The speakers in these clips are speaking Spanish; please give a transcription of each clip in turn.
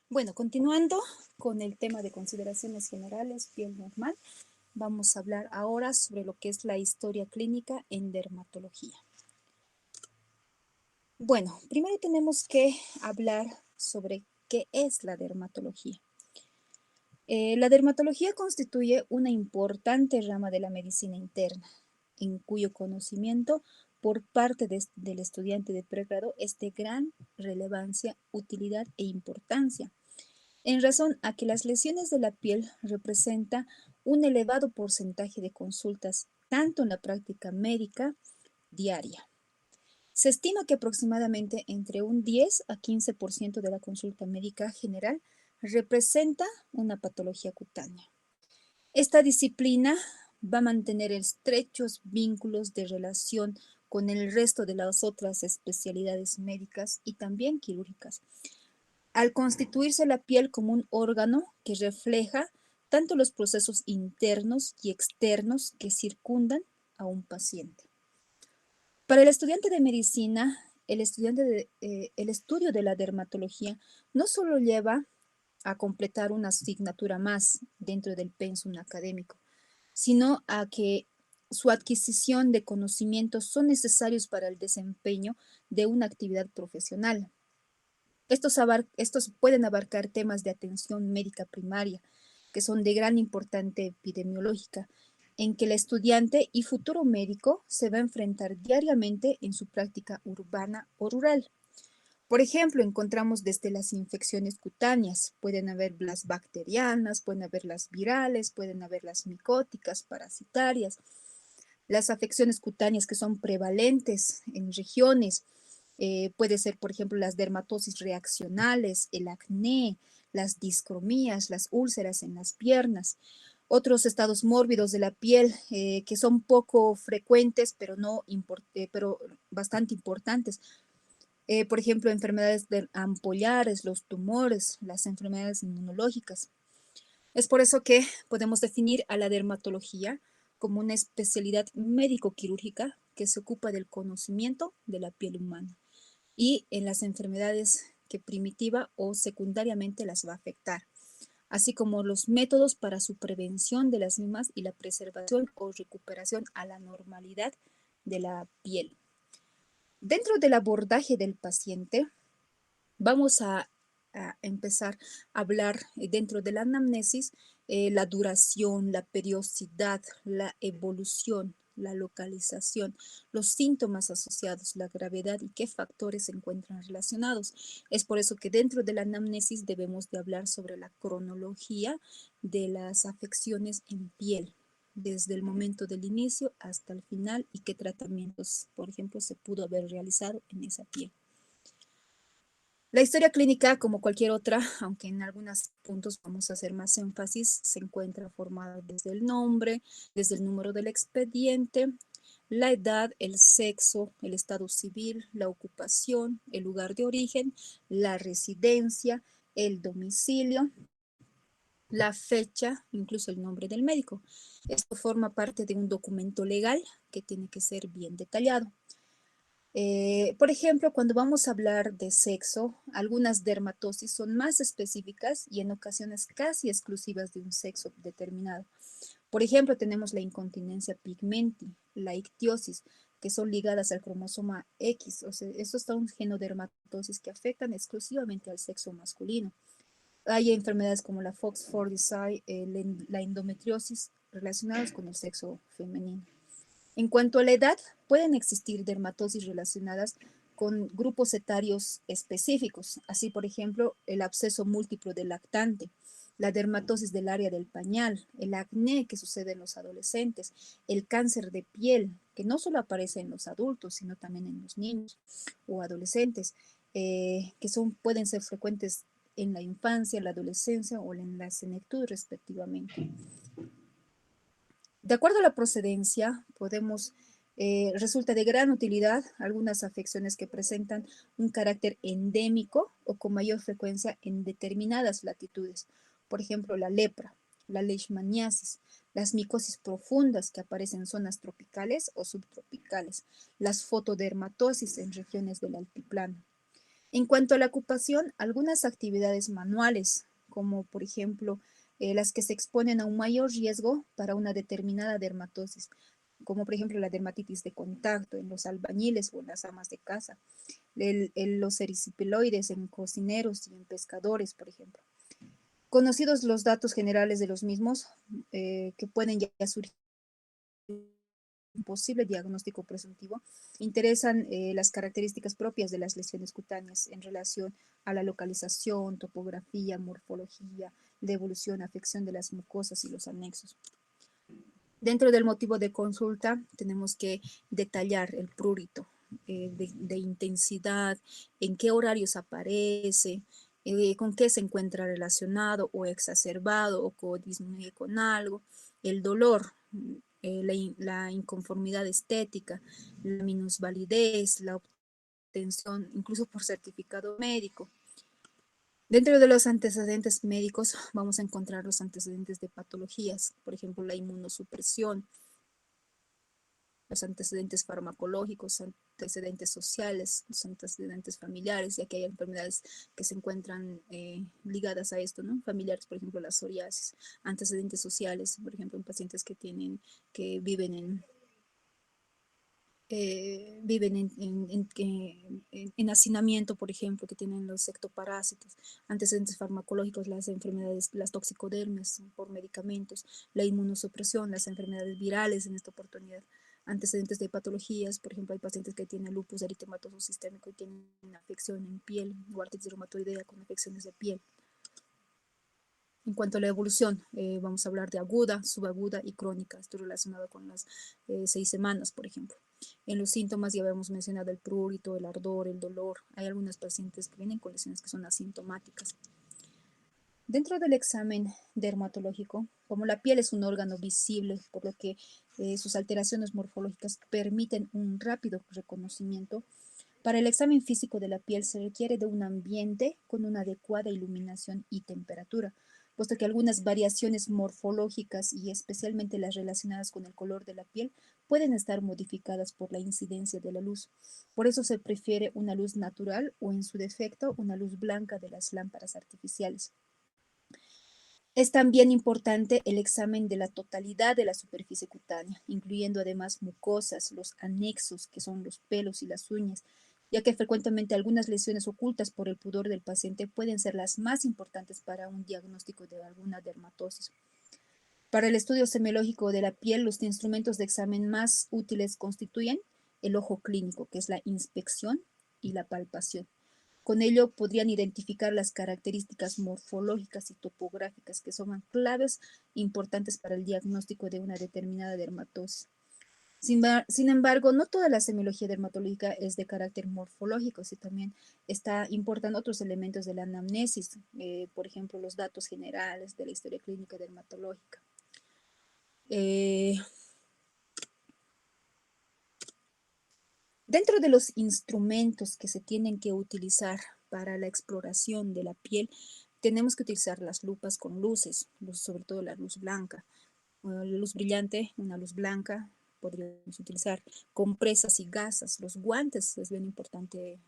Bueno, continuando con el tema de consideraciones generales, piel normal, vamos a hablar ahora sobre lo que es la historia clínica en dermatología. Bueno, primero tenemos que hablar sobre qué es la dermatología. La dermatología constituye una importante rama de la medicina interna, en cuyo conocimiento por parte del estudiante de pregrado es de gran relevancia, utilidad e importancia, en razón a que las lesiones de la piel representan un elevado porcentaje de consultas, tanto en la práctica médica diaria. Se estima que aproximadamente entre un 10 a 15% de la consulta médica general representa una patología cutánea. Esta disciplina va a mantener estrechos vínculos de relación con el resto de las otras especialidades médicas y también quirúrgicas, al constituirse la piel como un órgano que refleja tanto los procesos internos y externos que circundan a un paciente. Para el estudiante de medicina, el estudio de la dermatología no solo lleva a completar una asignatura más dentro del pensum académico, sino a que su adquisición de conocimientos son necesarios para el desempeño de una actividad profesional. Estos pueden abarcar temas de atención médica primaria, que son de gran importancia epidemiológica, en que el estudiante y futuro médico se va a enfrentar diariamente en su práctica urbana o rural. Por ejemplo, encontramos desde las infecciones cutáneas, pueden haber las bacterianas, pueden haber las virales, pueden haber las micóticas, parasitarias, las afecciones cutáneas que son prevalentes en regiones, puede ser, por ejemplo, las dermatosis reaccionales, el acné, las discromías, las úlceras en las piernas. Otros estados mórbidos de la piel que son poco frecuentes, pero, pero bastante importantes. Por ejemplo, enfermedades ampollares, los tumores, las enfermedades inmunológicas. Es por eso que podemos definir a la dermatología como una especialidad médico-quirúrgica que se ocupa del conocimiento de la piel humana y en las enfermedades que primitiva o secundariamente las va a afectar, así como los métodos para su prevención de las mismas y la preservación o recuperación a la normalidad de la piel. Dentro del abordaje del paciente, vamos a empezar a hablar dentro de la anamnesis la duración, la periodicidad, la evolución, la localización, los síntomas asociados, la gravedad y qué factores se encuentran relacionados. Es por eso que dentro de la anamnesis debemos de hablar sobre la cronología de las afecciones en piel, desde el momento del inicio hasta el final y qué tratamientos, por ejemplo, se pudo haber realizado en esa piel. La historia clínica, como cualquier otra, aunque en algunos puntos vamos a hacer más énfasis, se encuentra formada desde el nombre, desde el número del expediente, la edad, el sexo, el estado civil, la ocupación, el lugar de origen, la residencia, el domicilio, la fecha, incluso el nombre del médico. Esto forma parte de un documento legal que tiene que ser bien detallado. Por ejemplo, cuando vamos a hablar de sexo, algunas dermatosis son más específicas y en ocasiones casi exclusivas de un sexo determinado. Por ejemplo, tenemos la incontinencia pigmenti, la ictiosis, que son ligadas al cromosoma X. O sea, estos son genodermatosis que afectan exclusivamente al sexo masculino. Hay enfermedades como la Fox-Fordyce, la endometriosis relacionadas con el sexo femenino. En cuanto a la edad, pueden existir dermatosis relacionadas con grupos etarios específicos, así por ejemplo el absceso múltiplo del lactante, la dermatosis del área del pañal, el acné que sucede en los adolescentes, el cáncer de piel, que no solo aparece en los adultos, sino también en los niños o adolescentes, pueden ser frecuentes en la infancia, la adolescencia o en la senectud respectivamente. De acuerdo a la procedencia, resulta de gran utilidad algunas afecciones que presentan un carácter endémico o con mayor frecuencia en determinadas latitudes. Por ejemplo, la lepra, la leishmaniasis, las micosis profundas que aparecen en zonas tropicales o subtropicales, las fotodermatosis en regiones del altiplano. En cuanto a la ocupación, algunas actividades manuales, como por ejemplo las que se exponen a un mayor riesgo para una determinada dermatosis, como por ejemplo la dermatitis de contacto en los albañiles o en las amas de casa, los erisipeloides en cocineros y en pescadores, por ejemplo. Conocidos los datos generales de los mismos, que pueden ya surgir un posible diagnóstico presuntivo, interesan las características propias de las lesiones cutáneas en relación a la localización, topografía, morfología, la evolución, afección de las mucosas y los anexos. Dentro del motivo de consulta tenemos que detallar el prurito de intensidad, en qué horarios aparece, con qué se encuentra relacionado o exacerbado o disminuye con algo, el dolor, la inconformidad estética, la minusvalidez, la obtención incluso por certificado médico. Dentro de los antecedentes médicos vamos a encontrar los antecedentes de patologías, por ejemplo, la inmunosupresión, los antecedentes farmacológicos, antecedentes sociales, los antecedentes familiares, ya que hay enfermedades que se encuentran ligadas a esto, ¿no? Familiares, por ejemplo, la psoriasis, antecedentes sociales, por ejemplo, en pacientes que viven en hacinamiento, por ejemplo, que tienen los ectoparásitos, antecedentes farmacológicos, las enfermedades, las toxicodermias por medicamentos, la inmunosupresión, las enfermedades virales en esta oportunidad, antecedentes de patologías, por ejemplo, hay pacientes que tienen lupus eritematoso sistémico y tienen una afección en piel o artritis reumatoidea con afecciones de piel. En cuanto a la evolución, vamos a hablar de aguda, subaguda y crónica. Esto relacionado con las 6 semanas, por ejemplo. En los síntomas ya habíamos mencionado el prurito, el ardor, el dolor. Hay algunos pacientes que vienen con lesiones que son asintomáticas. Dentro del examen dermatológico, como la piel es un órgano visible, por lo que sus alteraciones morfológicas permiten un rápido reconocimiento, para el examen físico de la piel se requiere de un ambiente con una adecuada iluminación y temperatura, puesto que algunas variaciones morfológicas y especialmente las relacionadas con el color de la piel pueden estar modificadas por la incidencia de la luz. Por eso se prefiere una luz natural o en su defecto una luz blanca de las lámparas artificiales. Es también importante el examen de la totalidad de la superficie cutánea, incluyendo además mucosas, los anexos, que son los pelos y las uñas, ya que frecuentemente algunas lesiones ocultas por el pudor del paciente pueden ser las más importantes para un diagnóstico de alguna dermatosis. Para el estudio semiológico de la piel, los instrumentos de examen más útiles constituyen el ojo clínico, que es la inspección y la palpación. Con ello podrían identificar las características morfológicas y topográficas que son claves importantes para el diagnóstico de una determinada dermatosis. Sin embargo, no toda la semiología dermatológica es de carácter morfológico, sino también importan otros elementos de la anamnesis, por ejemplo, los datos generales de la historia clínica dermatológica. Dentro de los instrumentos que se tienen que utilizar para la exploración de la piel, tenemos que utilizar las lupas con luces, sobre todo la luz blanca. La luz brillante, una luz blanca, podríamos utilizar compresas y gasas. Los guantes es bien importante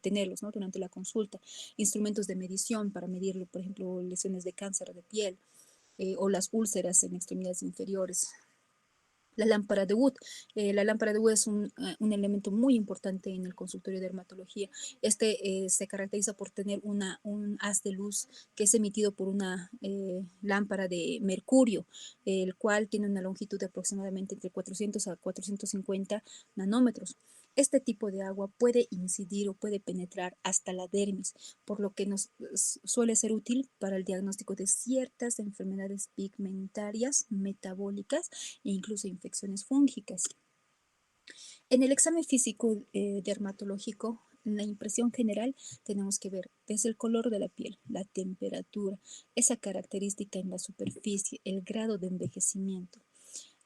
tenerlos, ¿no? Durante la consulta. Instrumentos de medición para medir, por ejemplo, lesiones de cáncer de piel o las úlceras en extremidades inferiores. La lámpara de Wood. La lámpara de Wood es un elemento muy importante en el consultorio de dermatología. Este se caracteriza por tener un haz de luz que es emitido por una lámpara de mercurio, el cual tiene una longitud de aproximadamente entre 400 a 450 nanómetros. Este tipo de agua puede incidir o puede penetrar hasta la dermis, por lo que nos suele ser útil para el diagnóstico de ciertas enfermedades pigmentarias, metabólicas e incluso infecciones fúngicas. En el examen físico dermatológico, en la impresión general, tenemos que ver desde el color de la piel, la temperatura, esa característica en la superficie, el grado de envejecimiento.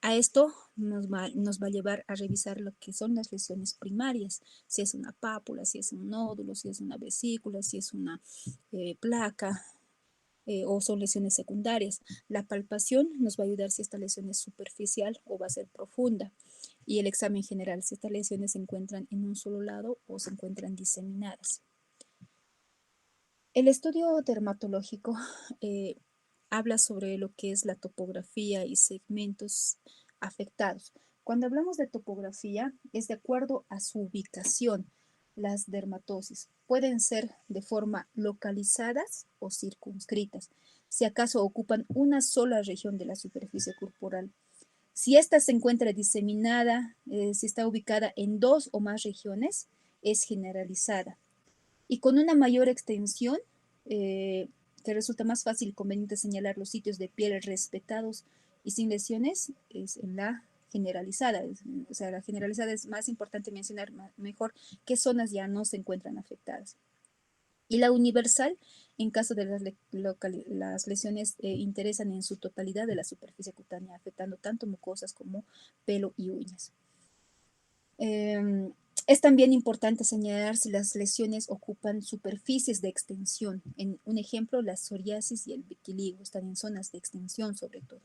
A esto nos va a llevar a revisar lo que son las lesiones primarias, si es una pápula, si es un nódulo, si es una vesícula, si es una placa, o son lesiones secundarias. La palpación nos va a ayudar si esta lesión es superficial o va a ser profunda. y el examen general, si estas lesiones se encuentran en un solo lado o se encuentran diseminadas. El estudio dermatológico habla sobre lo que es la topografía y segmentos afectados. Cuando hablamos de topografía, es de acuerdo a su ubicación. Las dermatosis pueden ser de forma localizadas o circunscritas, si acaso ocupan una sola región de la superficie corporal. Si ésta se encuentra diseminada, si está ubicada en dos o más regiones, es generalizada. Y con una mayor extensión, que resulta más fácil y conveniente señalar los sitios de piel respetados y sin lesiones, es en la generalizada. O sea, la generalizada es más importante mencionar mejor qué zonas ya no se encuentran afectadas. Y la universal, en caso de las lesiones interesan en su totalidad de la superficie cutánea, afectando tanto mucosas como pelo y uñas. Es también importante señalar si las lesiones ocupan superficies de extensión. En un ejemplo, la psoriasis y el vitiligo están en zonas de extensión sobre todo.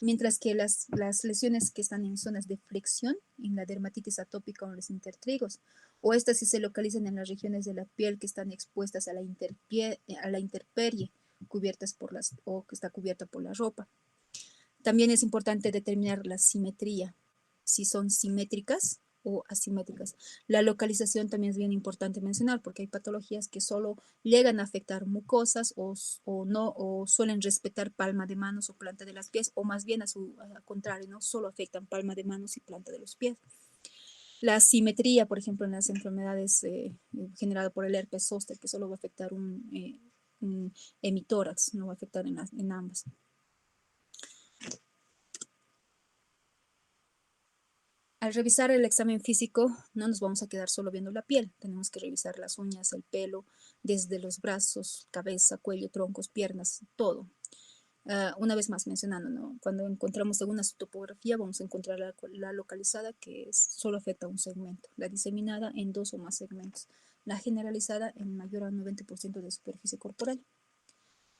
Mientras que las lesiones que están en zonas de flexión, en la dermatitis atópica o en los intertrigos, o estas si se localizan en las regiones de la piel que están expuestas a la intemperie, cubiertas por o que está cubierta por la ropa. También es importante determinar la simetría, si son simétricas o asimétricas. La localización también es bien importante mencionar porque hay patologías que solo llegan a afectar mucosas no, o suelen respetar palma de manos o planta de los pies, o más bien a contrario, ¿no? Solo afectan palma de manos y planta de los pies. La simetría, por ejemplo, en las enfermedades generadas por el herpes zóster, que solo va a afectar un hemitórax, no va a afectar en ambas. Al revisar el examen físico, no nos vamos a quedar solo viendo la piel. Tenemos que revisar las uñas, el pelo, desde los brazos, cabeza, cuello, troncos, piernas, todo. Una vez más mencionando, ¿no? Cuando encontramos alguna topografía, vamos a encontrar la localizada, que solo afecta a un segmento, la diseminada en dos o más segmentos, la generalizada en mayor al 90% de superficie corporal.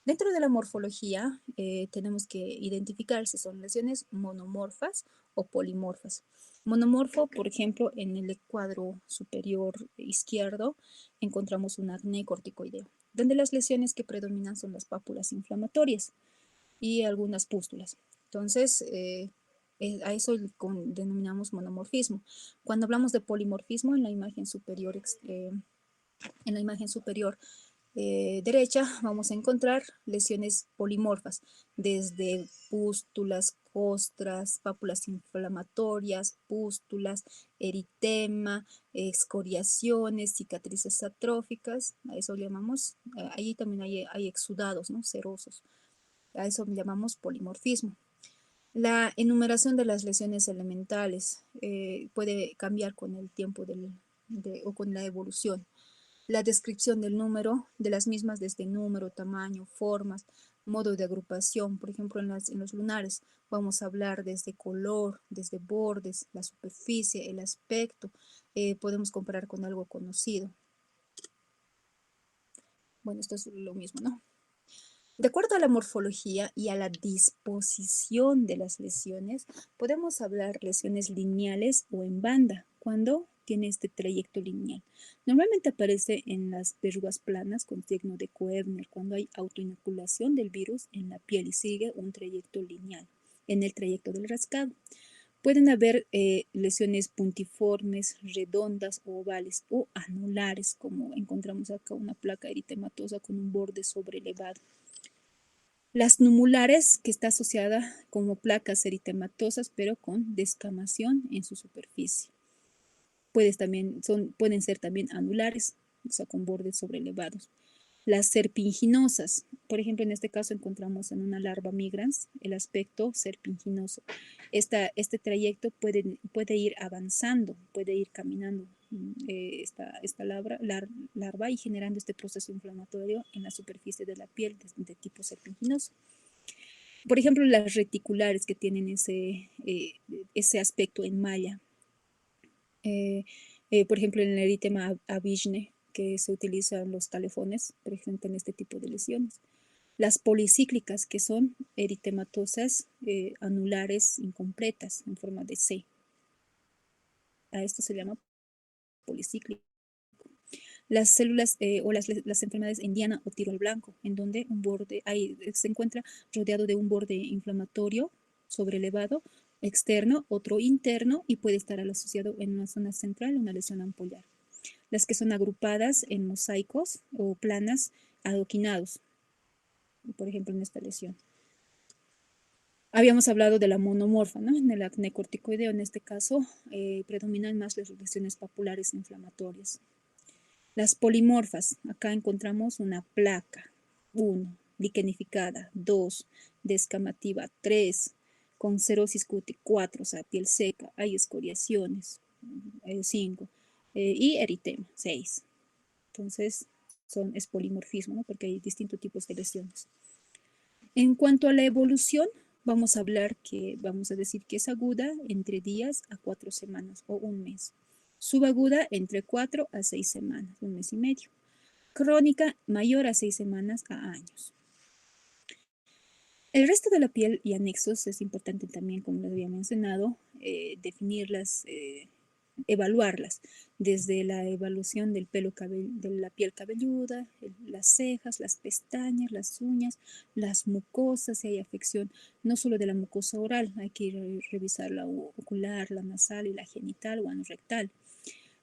Dentro de la morfología, tenemos que identificar si son lesiones monomorfas o polimorfas. Monomorfo, por ejemplo, en el cuadro superior izquierdo encontramos un acné corticoideo, donde las lesiones que predominan son las pápulas inflamatorias y algunas pústulas. Entonces, a eso denominamos monomorfismo. Cuando hablamos de polimorfismo, en la imagen superior, derecha vamos a encontrar lesiones polimorfas, desde pústulas, costras, pápulas inflamatorias, pústulas, eritema, excoriaciones, cicatrices atróficas, a eso llamamos, ahí también hay exudados, ¿no? Serosos, a eso llamamos polimorfismo. La enumeración de las lesiones elementales puede cambiar con el tiempo o con la evolución. La descripción del número de las mismas desde número, tamaño, formas, modo de agrupación. Por ejemplo, en los lunares vamos a hablar desde color, desde bordes, la superficie, el aspecto. Podemos comparar con algo conocido. Bueno, esto es lo mismo, ¿no? De acuerdo a la morfología y a la disposición de las lesiones, podemos hablar lesiones lineales o en banda, cuando tiene este trayecto lineal. Normalmente aparece en las verrugas planas con signo de Koebner, cuando hay autoinoculación del virus en la piel y sigue un trayecto lineal en el trayecto del rascado. Pueden haber lesiones puntiformes, redondas o ovales o anulares, como encontramos acá una placa eritematosa con un borde sobrelevado. Las numulares, que está asociada como placas eritematosas, pero con descamación en su superficie. Pueden ser también anulares, o sea, con bordes sobrelevados. Las serpiginosas, por ejemplo, en este caso encontramos en una larva migrans el aspecto serpiginoso. Este trayecto puede ir avanzando, puede ir caminando esta larva y generando este proceso inflamatorio en la superficie de la piel de tipo serpiginoso. Por ejemplo, las reticulares que tienen ese aspecto en malla. Por ejemplo, en el eritema Avigne, que se utiliza en los talefones, presentan este tipo de lesiones. Las policíclicas, que son eritematosas anulares incompletas en forma de C. A esto se llama policíclico. Las células o las enfermedades en diana o tiro al blanco, en donde un borde se encuentra rodeado de un borde inflamatorio sobrelevado, externo, otro interno, y puede estar asociado en una zona central, una lesión ampollar. Las que son agrupadas en mosaicos o planas adoquinados, por ejemplo en esta lesión. Habíamos hablado de la monomorfa, ¿no? En el acné corticoideo, en este caso, predominan más las lesiones papulares inflamatorias. Las polimorfas, acá encontramos una placa, 1, liquenificada, 2, descamativa, 3, con cerosis cutis, 4, o sea, piel seca, hay escoriaciones, 5, y eritema, 6. Entonces, es polimorfismo, ¿no? Porque hay distintos tipos de lesiones. En cuanto a la evolución, vamos a decir que es aguda entre días a 4 semanas o un mes. Subaguda entre 4 a 6 semanas, un mes y medio. Crónica mayor a 6 semanas a años. El resto de la piel y anexos es importante también, como les había mencionado, definirlas, evaluarlas, desde la evaluación del de la piel cabelluda, las cejas, las pestañas, las uñas, las mucosas, si hay afección, no solo de la mucosa oral, hay que revisar la ocular, la nasal y la genital o anorrectal.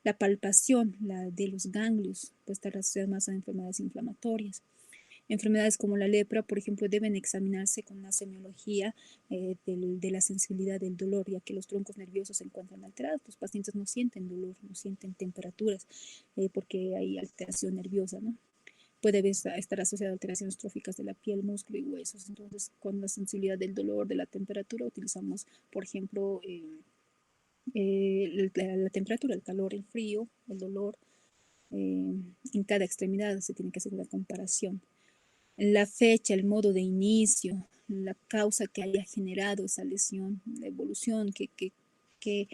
La palpación, la de los ganglios, puede estar asociada más a enfermedades inflamatorias. Enfermedades como la lepra, por ejemplo, deben examinarse con una semiología de la sensibilidad del dolor, ya que los troncos nerviosos se encuentran alterados. Los pacientes no sienten dolor, no sienten temperaturas, porque hay alteración nerviosa, ¿no? Puede estar asociada a alteraciones tróficas de la piel, músculo y huesos. Entonces, con la sensibilidad del dolor, de la temperatura, utilizamos, por ejemplo, la temperatura, el calor, el frío, el dolor. En cada extremidad se tiene que hacer una comparación. La fecha, el modo de inicio, la causa que haya generado esa lesión, la evolución que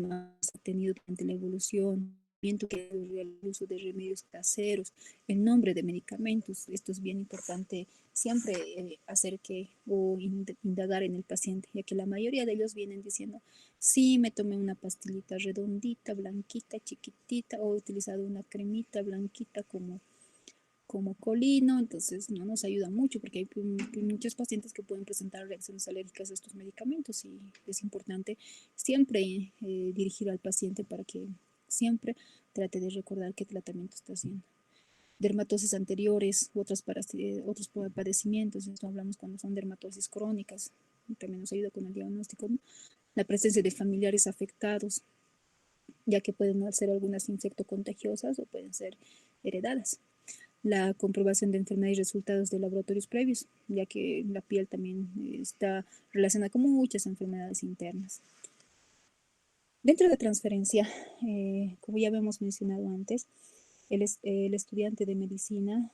ha tenido durante la evolución, que el uso de remedios caseros, el nombre de medicamentos. Esto es bien importante siempre hacer o indagar en el paciente, ya que la mayoría de ellos vienen diciendo, sí, me tomé una pastillita redondita, blanquita, chiquitita, o he utilizado una cremita blanquita como colino, entonces no nos ayuda mucho porque hay muchos pacientes que pueden presentar reacciones alérgicas a estos medicamentos, y es importante siempre dirigir al paciente para que siempre trate de recordar qué tratamiento está haciendo. Dermatosis anteriores, otros padecimientos, esto hablamos cuando son dermatosis crónicas, también nos ayuda con el diagnóstico, ¿no? La presencia de familiares afectados, ya que pueden ser algunas infectocontagiosas o pueden ser heredadas. La comprobación de enfermedades y resultados de laboratorios previos, ya que la piel también está relacionada con muchas enfermedades internas. Dentro de la transferencia, como ya habíamos mencionado antes, el estudiante de medicina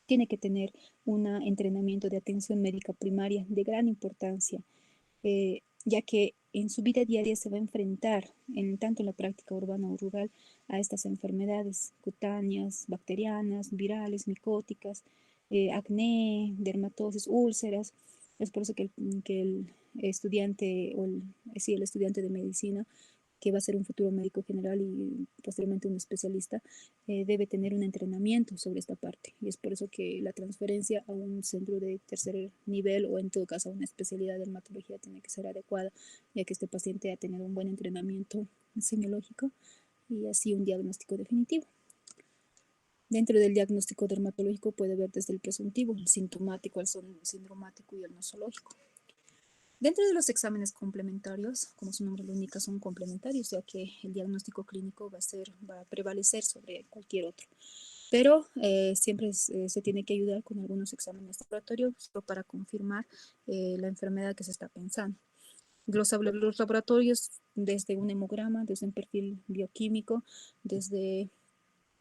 tiene que tener un entrenamiento de atención médica primaria de gran importancia, ya que en su vida diaria se va a enfrentar, tanto en la práctica urbana o rural, a estas enfermedades cutáneas, bacterianas, virales, micóticas, acné, dermatosis, úlceras. Es por eso que el estudiante, el estudiante de medicina, que va a ser un futuro médico general y posteriormente un especialista, debe tener un entrenamiento sobre esta parte. Y es por eso que la transferencia a un centro de tercer nivel, o en todo caso a una especialidad de dermatología, tiene que ser adecuada, ya que este paciente ha tenido un buen entrenamiento semiológico y así un diagnóstico definitivo. Dentro del diagnóstico dermatológico puede haber desde el presuntivo, el sintomático, el sindromático y el nosológico. Dentro de los exámenes complementarios, como su nombre lo indica, son complementarios, ya que el diagnóstico clínico va a prevalecer sobre cualquier otro. Pero siempre se tiene que ayudar con algunos exámenes laboratorios para confirmar la enfermedad que se está pensando. Los laboratorios, desde un hemograma, desde un perfil bioquímico, desde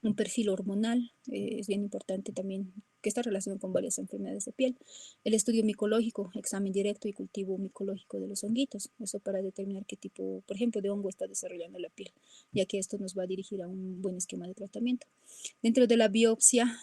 Un perfil hormonal, es bien importante también, que está relacionado con varias enfermedades de piel. El estudio micológico, examen directo y cultivo micológico de los honguitos, eso para determinar qué tipo, por ejemplo, de hongo está desarrollando la piel, ya que esto nos va a dirigir a un buen esquema de tratamiento. Dentro de la biopsia,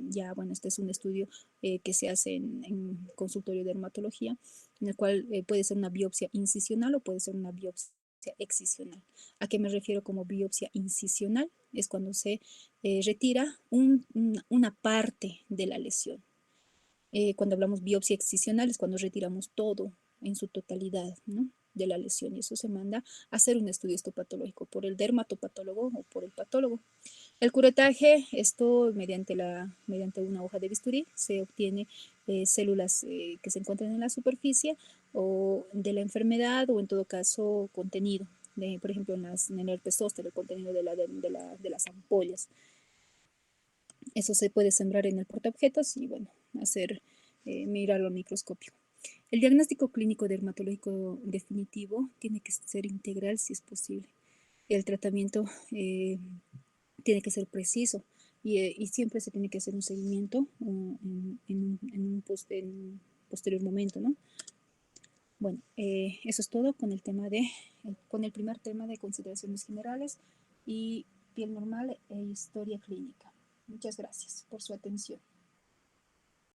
ya, bueno, este es un estudio que se hace en consultorio de dermatología, en el cual puede ser una biopsia incisional o puede ser una biopsia excisional. ¿A qué me refiero como biopsia incisional? Es cuando se retira una parte de la lesión. Cuando hablamos biopsia excisional es cuando retiramos todo en su totalidad, ¿no?, de la lesión, y eso se manda a hacer un estudio histopatológico por el dermatopatólogo o por el patólogo. El curetaje, esto mediante una hoja de bisturí, se obtiene células que se encuentran en la superficie o de la enfermedad, o en todo caso contenido, por ejemplo en el herpes zóster, el contenido de las ampollas. Eso se puede sembrar en el portaobjetos y, bueno, mirarlo al microscopio. El diagnóstico clínico dermatológico definitivo tiene que ser integral si es posible. El tratamiento tiene que ser preciso y siempre se tiene que hacer un seguimiento en posterior momento, ¿no? Bueno, eso es todo con el primer tema de consideraciones generales y piel normal e historia clínica. Muchas gracias por su atención.